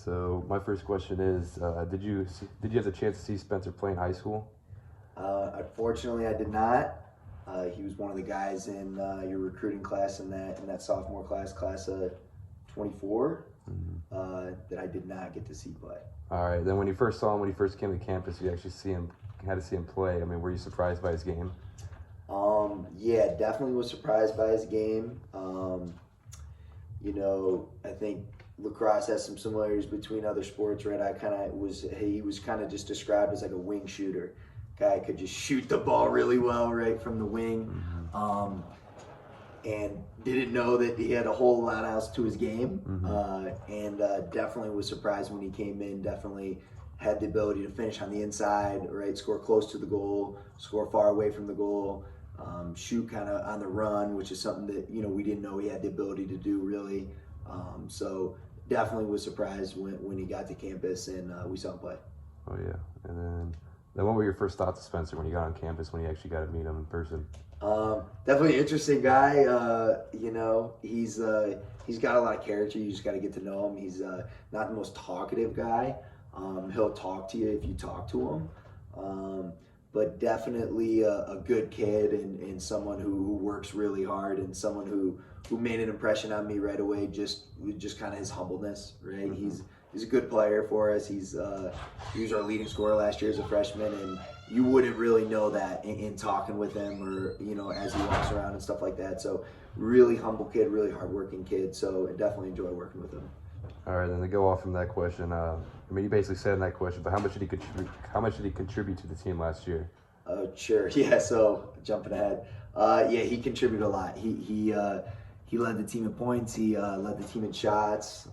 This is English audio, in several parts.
So my first question is, did you have the chance to see Spencer play in high school? Unfortunately, I did not. He was one of the guys in your recruiting class in that sophomore class of 24 that I did not get to see play. All right. Then when you first saw him, when he first came to campus, you actually had to see him play. I mean, were you surprised by his game? Yeah, definitely was surprised by his game. I think lacrosse has some similarities between other sports, right? He was kind of just described as like a wing shooter. Guy could just shoot the ball really well, right, from the wing. And didn't know that he had a whole lot else to his game. And definitely was surprised when he came in. Definitely had the ability to finish on the inside, right, score close to the goal, score far away from the goal, shoot kind of on the run, which is something that we didn't know he had the ability to do really. So definitely was surprised when he got to campus and we saw him play. Oh yeah. And then what were your first thoughts of Spencer when you got on campus, when you actually got to meet him in person? Definitely an interesting guy. He's got a lot of character. You just got to get to know him. He's not the most talkative guy. He'll talk to you if you talk to him. But definitely a good kid and someone who works really hard and someone who made an impression on me right away. Just kind of his humbleness, right? He's a good player for us. He was our leading scorer last year as a freshman, and you wouldn't really know that in talking with him or as he walks around and stuff like that. So really humble kid, really hardworking kid. So I definitely enjoy working with him. All right, then to go off from that question, you basically said in that question, but how much did he contribute? How much did he contribute to the team last year? Sure. Yeah. So jumping ahead, he contributed a lot. He led the team in points. He led the team in shots.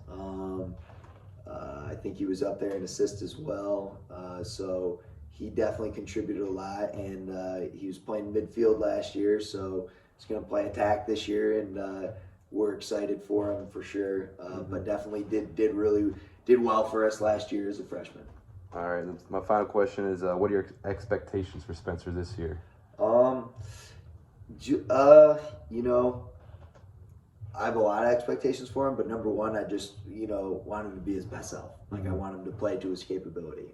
I think he was up there in assists as well. So he definitely contributed a lot, and he was playing midfield last year, so he's going to play attack this year, and we're excited for him for sure. But definitely did well for us last year as a freshman. All right. My final question is, what are your expectations for Spencer this year? I have a lot of expectations for him, but number one, I just, want him to be his best self. Like, I want him to play to his capability.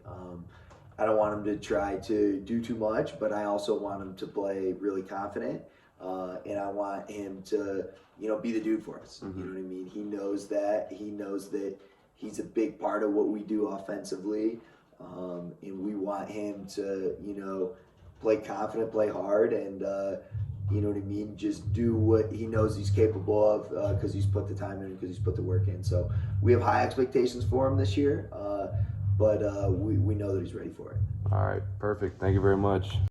I don't want him to try to do too much, but I also want him to play really confident. And I want him to, be the dude for us. You know what I mean? He knows that. He knows that he's a big part of what we do offensively. And we want him to, play confident, play hard, and you know what I mean? Just do what he knows he's capable of because he's put the time in, because he's put the work in. So we have high expectations for him this year, but we know that he's ready for it. All right, perfect. Thank you very much.